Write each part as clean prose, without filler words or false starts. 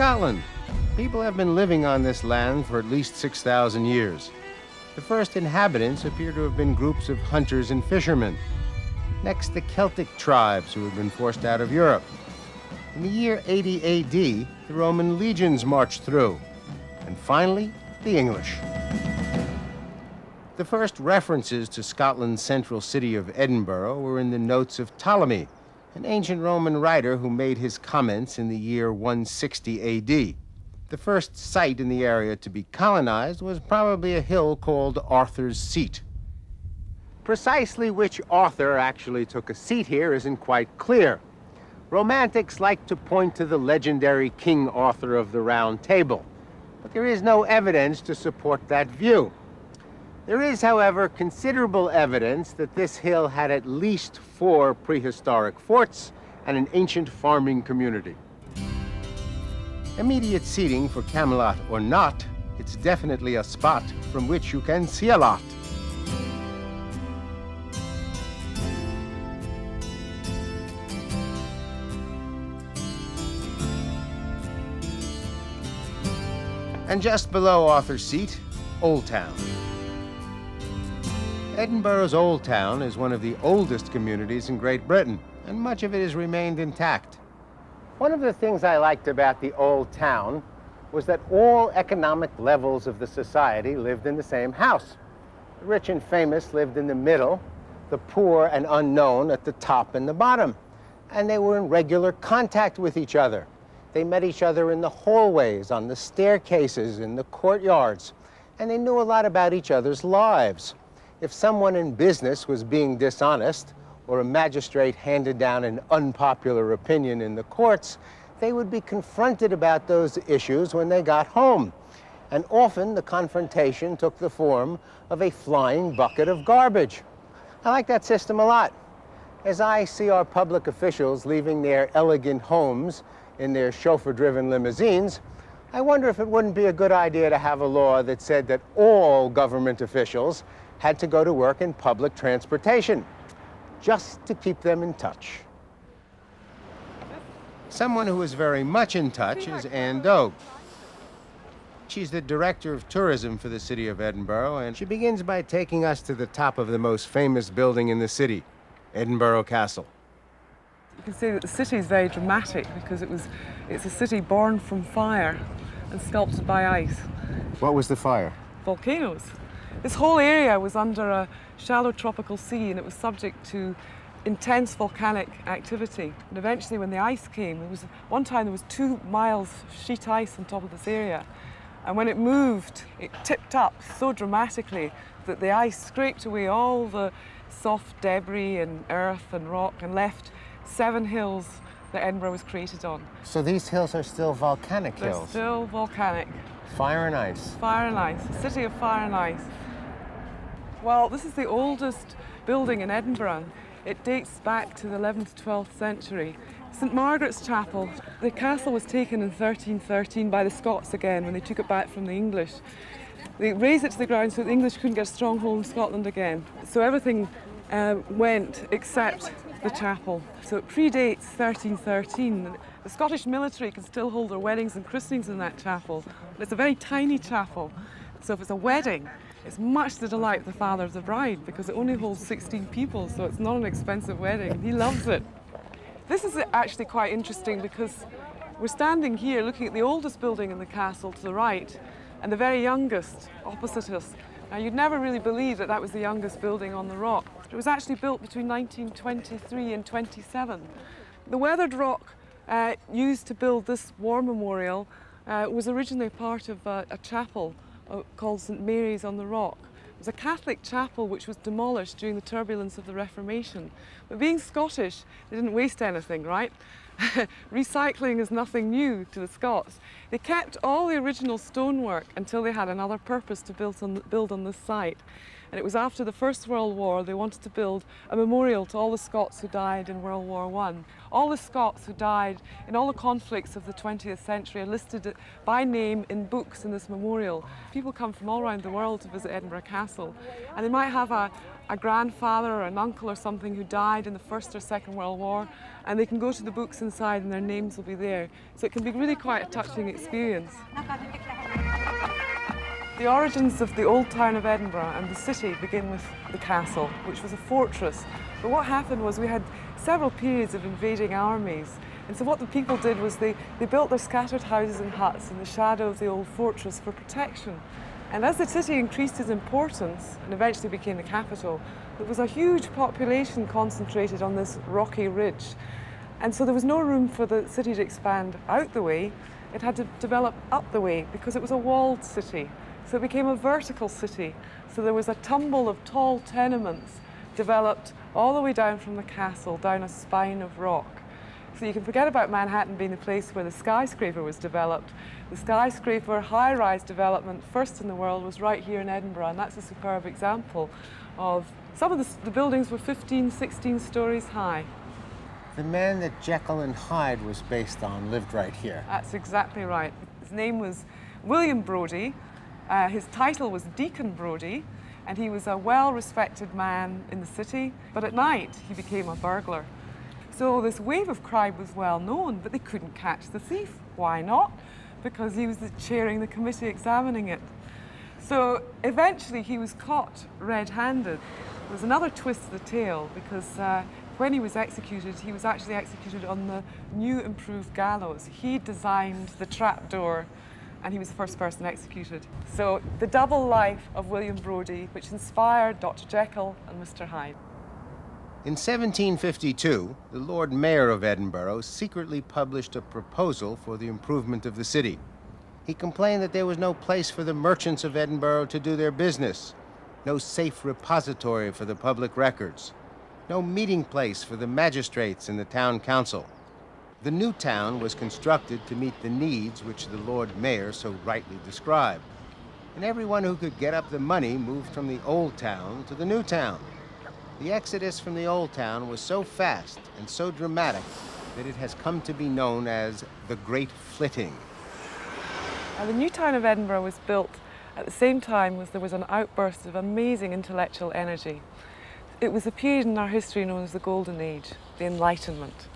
Scotland. People have been living on this land for at least 6,000 years. The first inhabitants appear to have been groups of hunters and fishermen. Next, the Celtic tribes who had been forced out of Europe. In the year 80 AD, the Roman legions marched through. And finally, the English. The first references to Scotland's central city of Edinburgh were in the notes of Ptolemy, an ancient Roman writer who made his comments in the year 160 AD. The first site in the area to be colonized was probably a hill called Arthur's Seat. Precisely which author actually took a seat here isn't quite clear. Romantics like to point to the legendary King Arthur of the Round Table, but there is no evidence to support that view. There is, however, considerable evidence that this hill had at least 4 prehistoric forts and an ancient farming community. Immediate seating for Camelot or not, it's definitely a spot from which you can see a lot. And just below Arthur's Seat, Old Town. Edinburghs Old Town is one of the oldest communities in Great Britain, and much of it has remained intact. One of the things I liked about the Old Town was that all economic levels of the society lived in the same house. The rich and famous lived in the middle, the poor and unknown at the top and the bottom. And they were in regular contact with each other. They met each other in the hallways, on the staircases, in the courtyards, and they knew a lot about each other's lives. If someone in business was being dishonest, or a magistrate handed down an unpopular opinion in the courts, they would be confronted about those issues when they got home. And often the confrontation took the form of a flying bucket of garbage. I like that system a lot. As I see our public officials leaving their elegant homes in their chauffeur-driven limousines, I wonder if it wouldn't be a good idea to have a law that said that all government officials had to go to work in public transportation, just to keep them in touch. Someone who is very much in touch is Anne Dogue. She's the director of tourism for the city of Edinburgh, and she begins by taking us to the top of the most famous building in the city, Edinburgh Castle. You can see that the city is very dramatic because it's a city born from fire and sculpted by ice. What was the fire? Volcanoes. This whole area was under a shallow tropical sea, and it was subject to intense volcanic activity. And eventually, when the ice came, one time there was 2 miles sheet ice on top of this area. And when it moved, it tipped up so dramatically that the ice scraped away all the soft debris and earth and rock and left 7 hills that Edinburgh was created on. So these hills are still volcanic hills? They're still volcanic. Fire and ice. Fire and ice. A city of fire and ice. Well, this is the oldest building in Edinburgh. It dates back to the 11th, 12th century. St Margaret's Chapel. The castle was taken in 1313 by the Scots again when they took it back from the English. They razed it to the ground so the English couldn't get a stronghold in Scotland again. So everything went except the chapel. So it predates 1313. The Scottish military can still hold their weddings and christenings in that chapel. But it's a very tiny chapel. So if it's a wedding, it's much the delight of the father of the bride because it only holds 16 people, so it's not an expensive wedding. He loves it. This is actually quite interesting because we're standing here looking at the oldest building in the castle to the right and the very youngest opposite us. Now, you'd never really believe that that was the youngest building on the rock. It was actually built between 1923 and 27. The weathered rock used to build this war memorial was originally part of a chapel called St Mary's on the Rock. It was a Catholic chapel which was demolished during the turbulence of the Reformation. But being Scottish, they didn't waste anything, right? Recycling is nothing new to the Scots. They kept all the original stonework until they had another purpose to build on this site. And it was after the First World War they wanted to build a memorial to all the Scots who died in World War I. All the Scots who died in all the conflicts of the 20th century are listed by name in books in this memorial. People come from all around the world to visit Edinburgh Castle, and they might have a grandfather or an uncle or something who died in the First or Second World War, and they can go to the books inside and their names will be there. So it can be really quite a touching experience. The origins of the old town of Edinburgh and the city begin with the castle, which was a fortress. But what happened was we had several periods of invading armies. And so what the people did was they built their scattered houses and huts in the shadow of the old fortress for protection. And as the city increased its importance and eventually became the capital, there was a huge population concentrated on this rocky ridge. And so there was no room for the city to expand out the way. It had to develop up the way because it was a walled city. So it became a vertical city. So there was a tumble of tall tenements developed all the way down from the castle, down a spine of rock. So you can forget about Manhattan being the place where the skyscraper was developed. The skyscraper high-rise development, first in the world, was right here in Edinburgh, and that's a superb example of some of the buildings were 15, 16 stories high. The man that Jekyll and Hyde was based on lived right here. That's exactly right. His name was William Brodie. His title was Deacon Brodie, and he was a well-respected man in the city, but at night he became a burglar. So this wave of crime was well known, but they couldn't catch the thief. Why not? Because he was chairing the committee examining it. So eventually he was caught red-handed. There was another twist to the tale, because when he was actually executed on the new improved gallows. He designed the trapdoor, and he was the first person executed. So the double life of William Brodie, which inspired Dr. Jekyll and Mr. Hyde. In 1752, the Lord Mayor of Edinburgh secretly published a proposal for the improvement of the city. He complained that there was no place for the merchants of Edinburgh to do their business, no safe repository for the public records, no meeting place for the magistrates and the town council. The new town was constructed to meet the needs which the Lord Mayor so rightly described. And everyone who could get up the money moved from the old town to the new town. The exodus from the old town was so fast and so dramatic that it has come to be known as the Great Flitting. Now, the new town of Edinburgh was built at the same time as there was an outburst of amazing intellectual energy. It was a period in our history known as the Golden Age, the Enlightenment.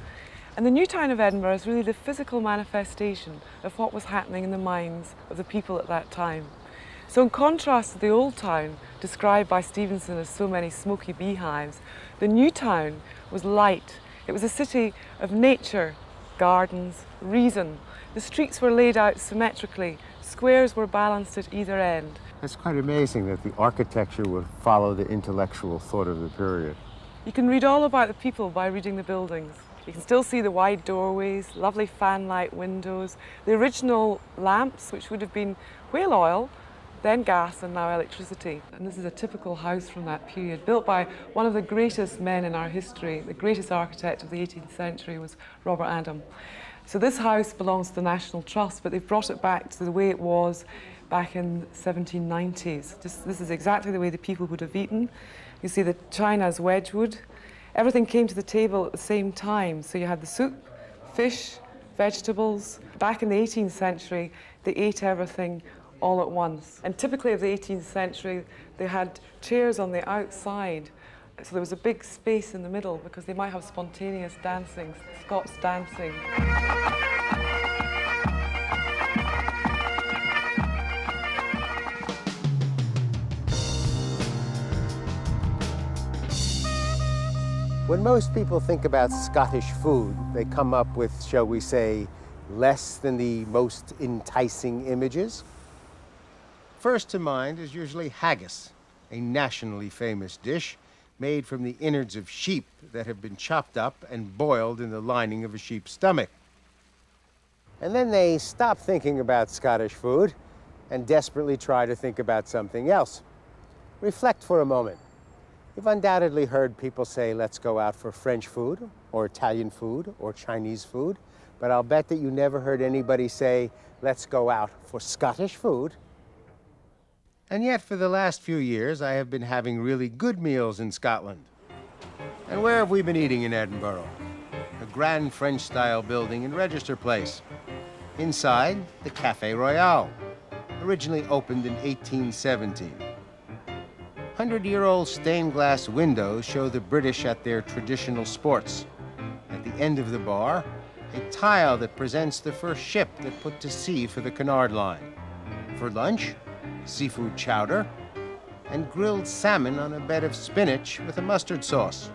And the new town of Edinburgh is really the physical manifestation of what was happening in the minds of the people at that time. So in contrast to the old town, described by Stevenson as so many smoky beehives, the new town was light. It was a city of nature, gardens, reason. The streets were laid out symmetrically. Squares were balanced at either end. It's quite amazing that the architecture would follow the intellectual thought of the period. You can read all about the people by reading the buildings. You can still see the wide doorways, lovely fan-light windows, the original lamps, which would have been whale oil, then gas, and now electricity. And this is a typical house from that period, built by one of the greatest men in our history. The greatest architect of the 18th century was Robert Adam. So this house belongs to the National Trust, but they've brought it back to the way it was back in the 1790s. This is exactly the way the people would have eaten. You see the china's Wedgwood. Everything came to the table at the same time. So you had the soup, fish, vegetables. Back in the 18th century, they ate everything all at once. And typically of the 18th century, they had chairs on the outside. So there was a big space in the middle because they might have spontaneous dancing, Scots dancing. When most people think about Scottish food, they come up with, shall we say, less than the most enticing images. First to mind is usually haggis, a nationally famous dish made from the innards of sheep that have been chopped up and boiled in the lining of a sheep's stomach. And then they stop thinking about Scottish food and desperately try to think about something else. Reflect for a moment. You've undoubtedly heard people say, let's go out for French food, or Italian food, or Chinese food, but I'll bet that you never heard anybody say, let's go out for Scottish food. And yet, for the last few years, I have been having really good meals in Scotland. And where have we been eating in Edinburgh? A grand French-style building in Register Place. Inside, the Café Royal, originally opened in 1817. 100-year-old stained glass windows show the British at their traditional sports. At the end of the bar, a tile that presents the first ship that put to sea for the Cunard Line. For lunch, seafood chowder, and grilled salmon on a bed of spinach with a mustard sauce.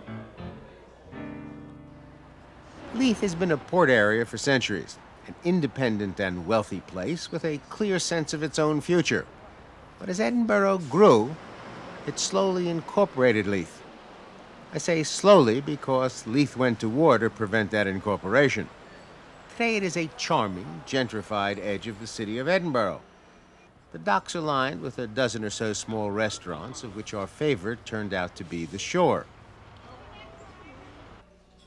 Leith has been a port area for centuries, an independent and wealthy place with a clear sense of its own future. But as Edinburgh grew, it slowly incorporated Leith. I say slowly because Leith went to war to prevent that incorporation. Today it is a charming, gentrified edge of the city of Edinburgh. The docks are lined with a dozen or so small restaurants, of which our favorite turned out to be the Shore.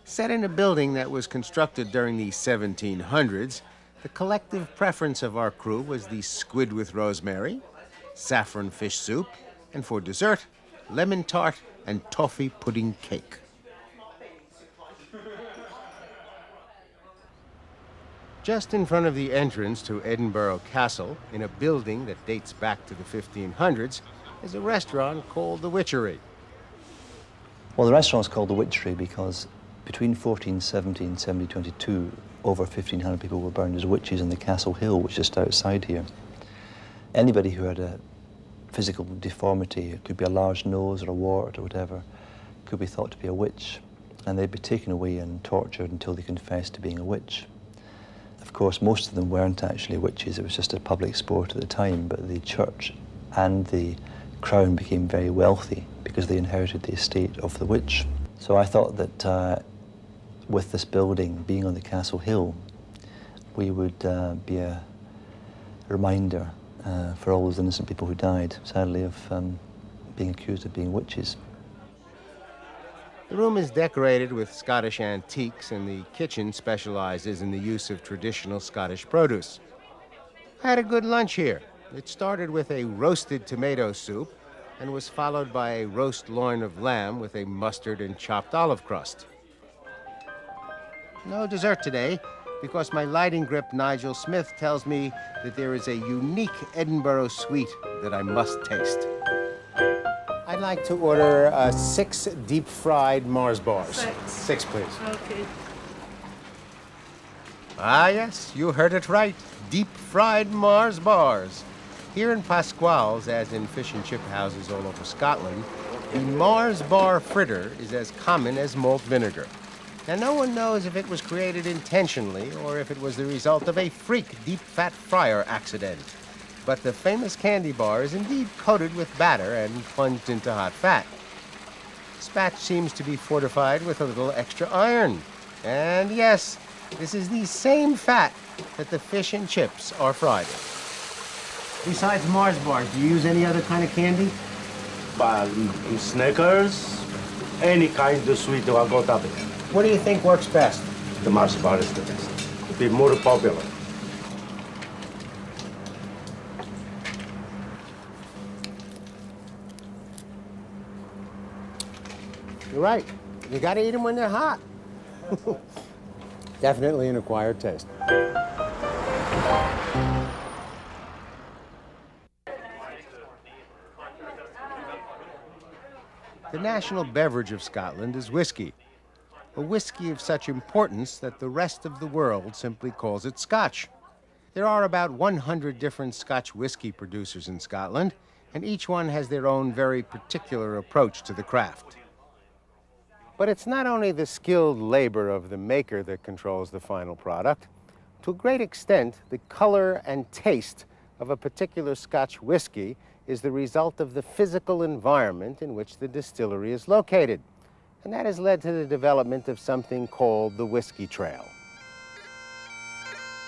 Set in a building that was constructed during the 1700s, the collective preference of our crew was the squid with rosemary, saffron fish soup, and for dessert, lemon tart and toffee pudding cake. Just in front of the entrance to Edinburgh Castle, in a building that dates back to the 1500s, is a restaurant called the Witchery. Well, the restaurant's called the Witchery because between 1470 and 1722, over 1,500 people were burned as witches in the Castle Hill, which is just outside here. Anybody who had a physical deformity, it could be a large nose or a wart or whatever, could be thought to be a witch, and they'd be taken away and tortured until they confessed to being a witch. Of course, most of them weren't actually witches, it was just a public sport at the time, but the church and the crown became very wealthy because they inherited the estate of the witch. So I thought that with this building being on the Castle Hill, we would be a reminder for all those innocent people who died, sadly, of being accused of being witches. The room is decorated with Scottish antiques, and the kitchen specializes in the use of traditional Scottish produce. I had a good lunch here. It started with a roasted tomato soup and was followed by a roast loin of lamb with a mustard and chopped olive crust. No dessert today, because my lighting grip Nigel Smith tells me that there is a unique Edinburgh sweet that I must taste. I'd like to order 6 deep-fried Mars bars. 6. 6, please. Okay. Ah, yes, you heard it right. Deep-fried Mars bars. Here in Pasquale's, as in fish and chip houses all over Scotland, the Mars bar fritter is as common as malt vinegar. Now, no one knows if it was created intentionally or if it was the result of a freak deep-fat fryer accident. But the famous candy bar is indeed coated with batter and plunged into hot fat. This batch seems to be fortified with a little extra iron. And yes, this is the same fat that the fish and chips are fried in. Besides Mars bars, do you use any other kind of candy? Snickers, any kind of sweet I got up it. What do you think works best? The Mars bar is the best. It'll be more popular. You're right. You gotta eat them when they're hot. Definitely an acquired taste. The national beverage of Scotland is whiskey. A whiskey of such importance that the rest of the world simply calls it Scotch. There are about 100 different Scotch whiskey producers in Scotland, and each one has their own very particular approach to the craft. But it's not only the skilled labor of the maker that controls the final product. To a great extent, the color and taste of a particular Scotch whiskey is the result of the physical environment in which the distillery is located. And that has led to the development of something called the Whiskey Trail.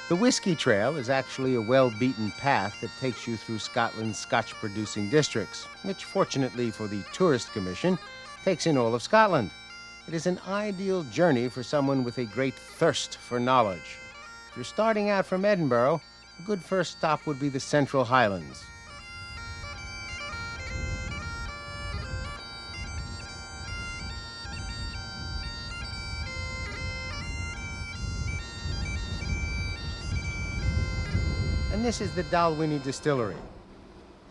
The Whiskey Trail is actually a well-beaten path that takes you through Scotland's Scotch-producing districts, which, fortunately for the Tourist Commission, takes in all of Scotland. It is an ideal journey for someone with a great thirst for knowledge. If you're starting out from Edinburgh, a good first stop would be the Central Highlands. And this is the Dalwhinnie Distillery.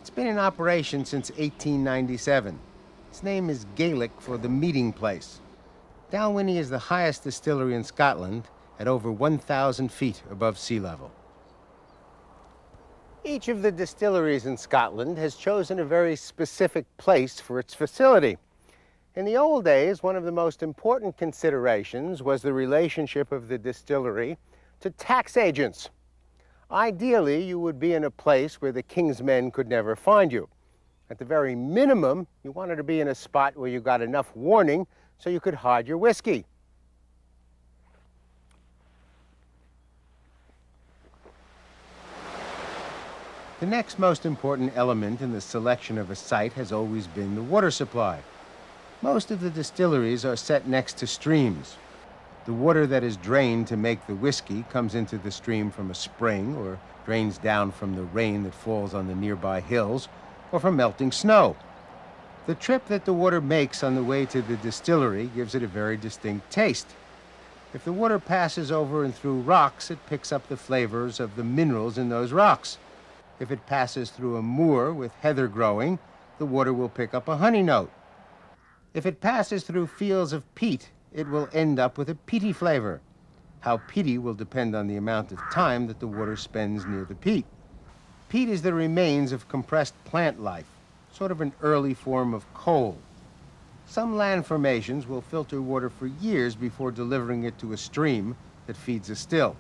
It's been in operation since 1897. Its name is Gaelic for the meeting place. Dalwhinnie is the highest distillery in Scotland at over 1,000 feet above sea level. Each of the distilleries in Scotland has chosen a very specific place for its facility. In the old days, one of the most important considerations was the relationship of the distillery to tax agents. Ideally, you would be in a place where the king's men could never find you. At the very minimum, you wanted to be in a spot where you got enough warning so you could hide your whiskey. The next most important element in the selection of a site has always been the water supply. Most of the distilleries are set next to streams. The water that is drained to make the whiskey comes into the stream from a spring or drains down from the rain that falls on the nearby hills or from melting snow. The trip that the water makes on the way to the distillery gives it a very distinct taste. If the water passes over and through rocks, it picks up the flavors of the minerals in those rocks. If it passes through a moor with heather growing, the water will pick up a honey note. If it passes through fields of peat, it will end up with a peaty flavor. How peaty will depend on the amount of time that the water spends near the peat. Peat is the remains of compressed plant life, sort of an early form of coal. Some land formations will filter water for years before delivering it to a stream that feeds a still.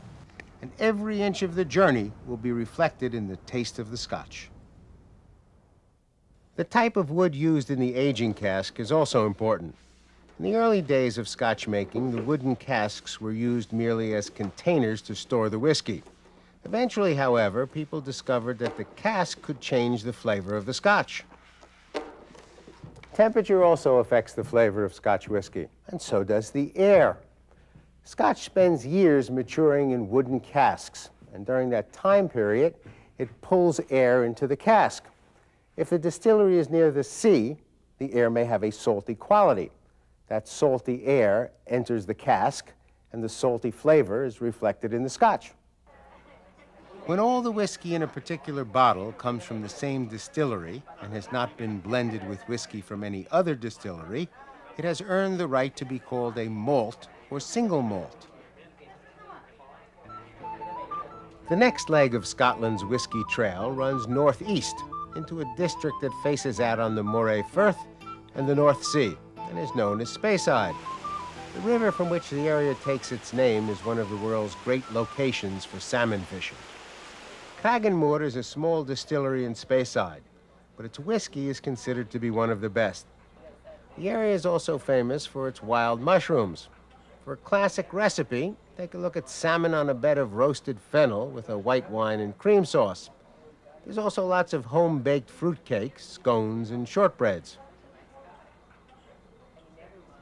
And every inch of the journey will be reflected in the taste of the Scotch. The type of wood used in the aging cask is also important. In the early days of Scotch making, the wooden casks were used merely as containers to store the whiskey. Eventually, however, people discovered that the cask could change the flavor of the Scotch. Temperature also affects the flavor of Scotch whiskey, and so does the air. Scotch spends years maturing in wooden casks, and during that time period, it pulls air into the cask. If the distillery is near the sea, the air may have a salty quality. That salty air enters the cask, and the salty flavor is reflected in the Scotch. When all the whiskey in a particular bottle comes from the same distillery and has not been blended with whiskey from any other distillery, it has earned the right to be called a malt or single malt. The next leg of Scotland's whiskey trail runs northeast into a district that faces out on the Moray Firth and the North Sea and is known as Speyside. The river from which the area takes its name is one of the world's great locations for salmon fishing. Cragganmore is a small distillery in Speyside, but its whiskey is considered to be one of the best. The area is also famous for its wild mushrooms. For a classic recipe, take a look at salmon on a bed of roasted fennel with a white wine and cream sauce. There's also lots of home-baked fruit cakes, scones, and shortbreads.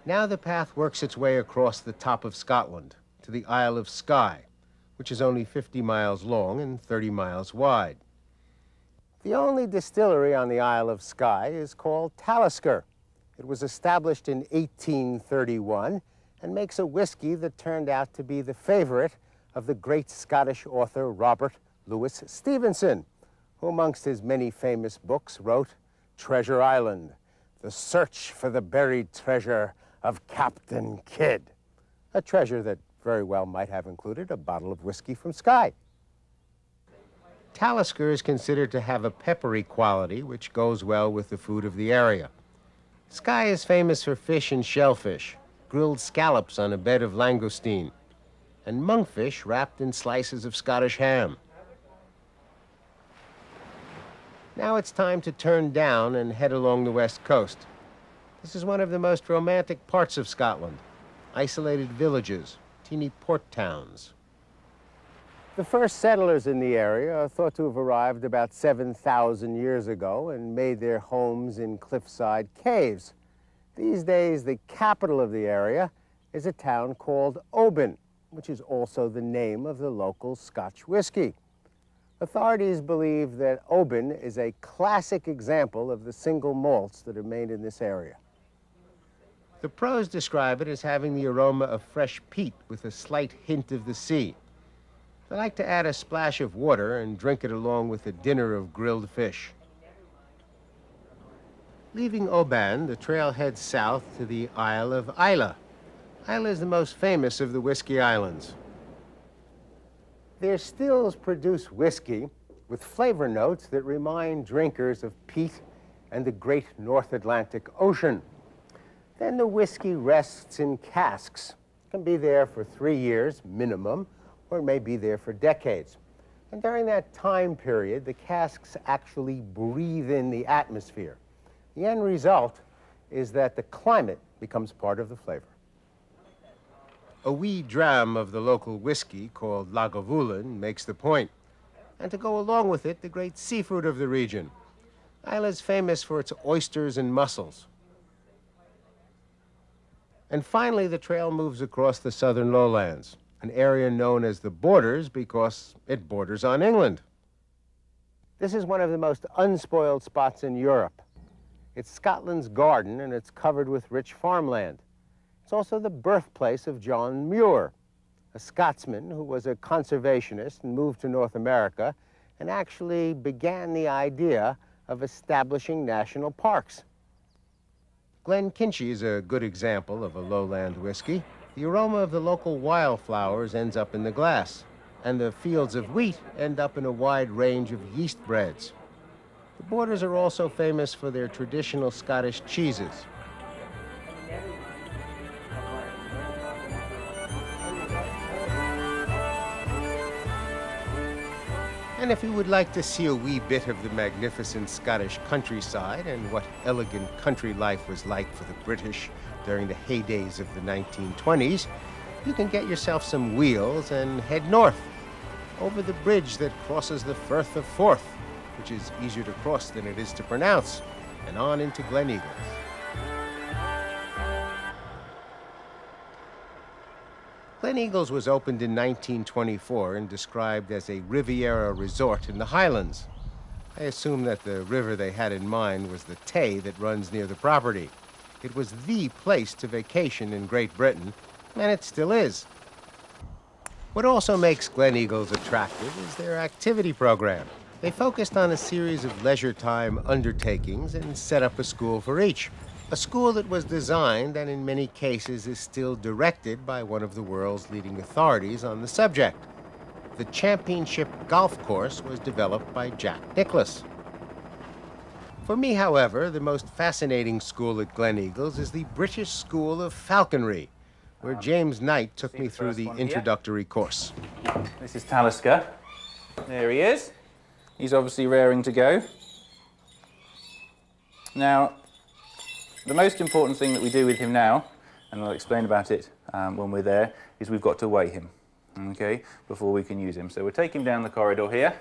Now the path works its way across the top of Scotland to the Isle of Skye, which is only 50 miles long and 30 miles wide. The only distillery on the Isle of Skye is called Talisker. It was established in 1831 and makes a whiskey that turned out to be the favorite of the great Scottish author Robert Louis Stevenson, who amongst his many famous books wrote Treasure Island, The Search for the Buried Treasure of Captain Kidd, a treasure that very well might have included a bottle of whiskey from Skye. Talisker is considered to have a peppery quality which goes well with the food of the area. Skye is famous for fish and shellfish, grilled scallops on a bed of langoustine, and monkfish wrapped in slices of Scottish ham. Now it's time to turn down and head along the west coast. This is one of the most romantic parts of Scotland. Isolated villages, teeny port towns. The first settlers in the area are thought to have arrived about 7,000 years ago and made their homes in cliffside caves. These days, the capital of the area is a town called Oban, which is also the name of the local Scotch whiskey. Authorities believe that Oban is a classic example of the single malts that are made in this area. The pros describe it as having the aroma of fresh peat with a slight hint of the sea. They like to add a splash of water and drink it along with a dinner of grilled fish. Leaving Oban, the trail heads south to the Isle of Islay. Islay is the most famous of the Whiskey Islands. Their stills produce whiskey with flavor notes that remind drinkers of peat and the great North Atlantic Ocean. Then the whiskey rests in casks. It can be there for 3 years minimum, or it may be there for decades. And during that time period, the casks actually breathe in the atmosphere. The end result is that the climate becomes part of the flavor. A wee dram of the local whiskey, called Lagavulin, makes the point. And to go along with it, the great seafood of the region. Isle's famous for its oysters and mussels. And finally, the trail moves across the southern lowlands, an area known as the Borders because it borders on England. This is one of the most unspoiled spots in Europe. It's Scotland's garden, and it's covered with rich farmland. It's also the birthplace of John Muir, a Scotsman who was a conservationist and moved to North America and actually began the idea of establishing national parks. Glenkinchie is a good example of a lowland whiskey. The aroma of the local wildflowers ends up in the glass, and the fields of wheat end up in a wide range of yeast breads. The Borders are also famous for their traditional Scottish cheeses. And if you would like to see a wee bit of the magnificent Scottish countryside and what elegant country life was like for the British during the heydays of the 1920s, you can get yourself some wheels and head north, over the bridge that crosses the Firth of Forth, which is easier to cross than it is to pronounce, and on into Gleneagles. Gleneagles was opened in 1924 and described as a Riviera resort in the Highlands. I assume that the river they had in mind was the Tay that runs near the property. It was the place to vacation in Great Britain, and it still is. What also makes Gleneagles attractive is their activity program. They focused on a series of leisure time undertakings and set up a school for each. A school that was designed and in many cases is still directed by one of the world's leading authorities on the subject. The championship golf course was developed by Jack Nicklaus. For me, however, the most fascinating school at Gleneagles is the British School of Falconry, where James Knight took me through the introductory course. This is Talisker. There he is. He's obviously raring to go. Now, the most important thing that we do with him now, and I'll explain about it when we're there, is we've got to weigh him, okay, before we can use him. So we'll take him down the corridor here.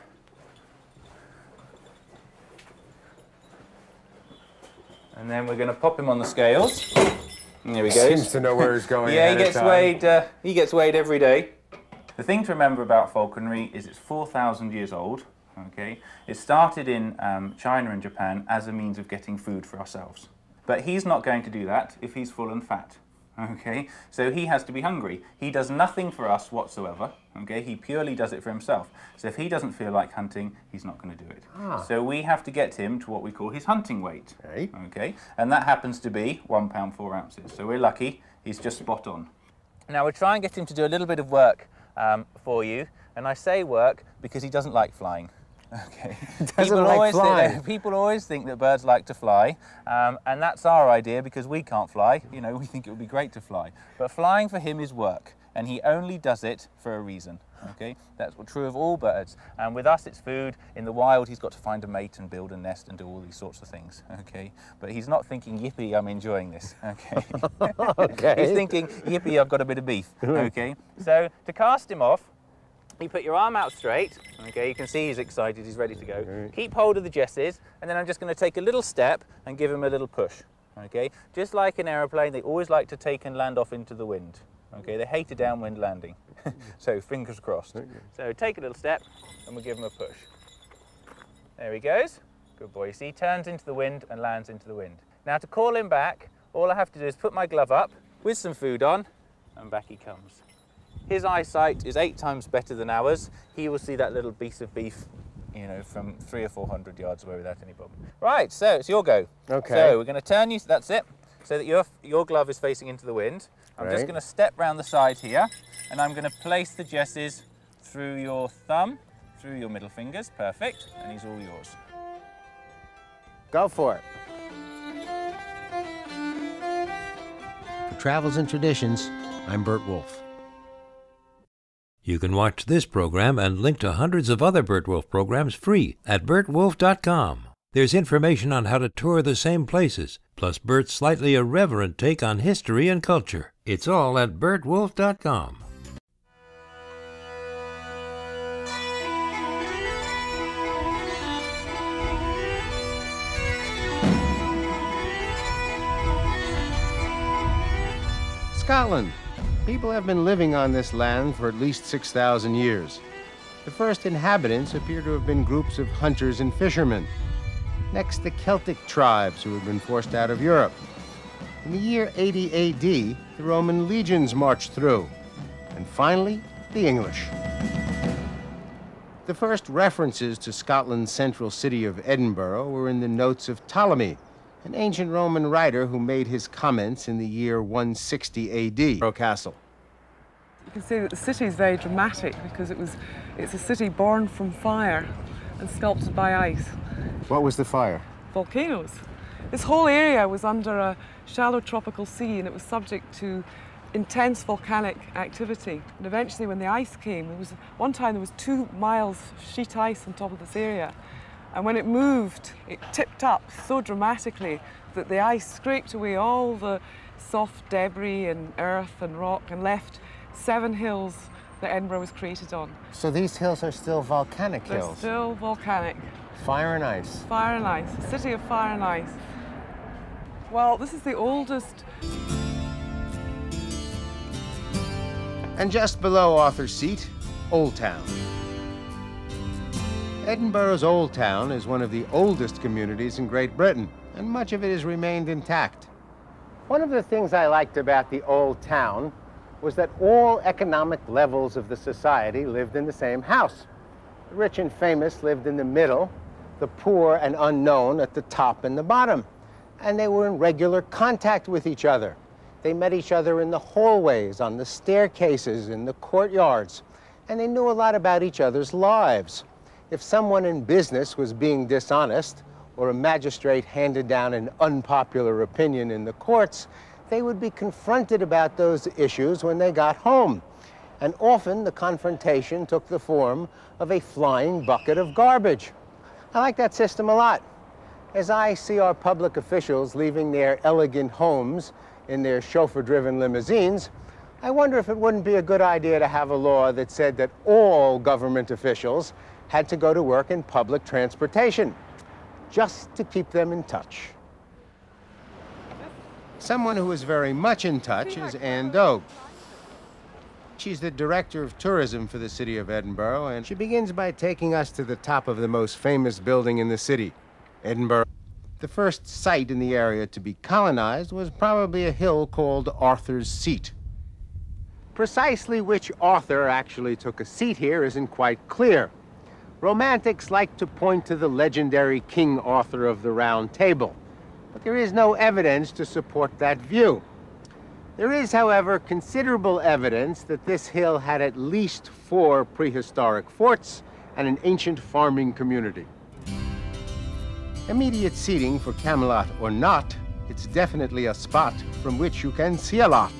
And then we're going to pop him on the scales. And there he goes. Seems to know where he's going. Yeah, he gets weighed every day. The thing to remember about falconry is it's 4,000 years old. Okay, it started in China and Japan as a means of getting food for ourselves. But he's not going to do that if he's full and fat. Okay, so he has to be hungry. He does nothing for us whatsoever. Okay, he purely does it for himself. So if he doesn't feel like hunting, he's not going to do it. So we have to get him to what we call his hunting weight. Okay, and that happens to be 1 pound 4 ounces. So we're lucky; he's just spot on. Now we'll try and get him to do a little bit of work for you, and I say work because he doesn't like flying. Okay. People always think that birds like to fly, and that's our idea because we can't fly. You know, we think it would be great to fly. But flying for him is work, and he only does it for a reason. Okay, that's true of all birds. And with us, it's food. In the wild, he's got to find a mate and build a nest and do all these sorts of things. Okay, but he's not thinking, yippee, I'm enjoying this. Okay. Okay. He's thinking, yippee, I've got a bit of beef. Okay. So to cast him off, you put your arm out straight, okay, you can see he's excited, he's ready to go. Right. Keep hold of the jesses, and then I'm just going to take a little step and give him a little push, okay? Just like an aeroplane, they always like to take and land off into the wind, okay? They hate a downwind landing, so fingers crossed. Okay. So take a little step, and we'll give him a push. There he goes. Good boy. You see, he turns into the wind and lands into the wind. Now to call him back, all I have to do is put my glove up with some food on, and back he comes. His eyesight is 8 times better than ours. He will see that little piece of beef, you know, from 300 or 400 yards away without any problem. Right, so it's your go. Okay. So we're going to turn you, that's it, so that your glove is facing into the wind. I'm just going to step round the side here, and I'm going to place the jesses through your thumb, through your middle fingers, perfect, and he's all yours. Go for it. For Travels and Traditions, I'm BURT WOLF. You can watch this program and link to hundreds of other BURT WOLF programs free at burtwolf.com. There's information on how to tour the same places, plus Burt's slightly irreverent take on history and culture. It's all at burtwolf.com. Scotland. People have been living on this land for at least 6,000 years. The first inhabitants appear to have been groups of hunters and fishermen. Next, the Celtic tribes who had been forced out of Europe. In the year 80 AD, the Roman legions marched through. And finally, the English. The first references to Scotland's central city of Edinburgh were in the notes of Ptolemy, an ancient Roman writer who made his comments in the year 160 AD. Castle. You can see that the city is very dramatic because it's a city born from fire and sculpted by ice. What was the fire? Volcanoes. This whole area was under a shallow tropical sea and it was subject to intense volcanic activity. And eventually when the ice came, one time there was 2 miles sheet ice on top of this area. And when it moved, it tipped up so dramatically that the ice scraped away all the soft debris and earth and rock and left 7 hills that Edinburgh was created on. So these hills are still volcanic hills? They're still volcanic. Fire and ice. Fire and ice. A city of fire and ice. Well, this is the oldest. And just below Arthur's Seat, Old Town. Edinburghs Old Town is one of the oldest communities in Great Britain, and much of it has remained intact. One of the things I liked about the Old Town was that all economic levels of the society lived in the same house. The rich and famous lived in the middle, the poor and unknown at the top and the bottom. And they were in regular contact with each other. They met each other in the hallways, on the staircases, in the courtyards, and they knew a lot about each other's lives. If someone in business was being dishonest, or a magistrate handed down an unpopular opinion in the courts, they would be confronted about those issues when they got home. And often the confrontation took the form of a flying bucket of garbage. I like that system a lot. As I see our public officials leaving their elegant homes in their chauffeur-driven limousines, I wonder if it wouldn't be a good idea to have a law that said that all government officials had to go to work in public transportation, just to keep them in touch. Someone who is very much in touch is Anne Dogue. She's the director of tourism for the city of Edinburgh, and she begins by taking us to the top of the most famous building in the city, Edinburgh. The first site in the area to be colonized was probably a hill called Arthur's Seat. Precisely which Arthur actually took a seat here isn't quite clear. Romantics like to point to the legendary King Arthur of the Round Table, but there is no evidence to support that view. There is, however, considerable evidence that this hill had at least 4 prehistoric forts and an ancient farming community. Immediate seating for Camelot or not, it's definitely a spot from which you can see a lot.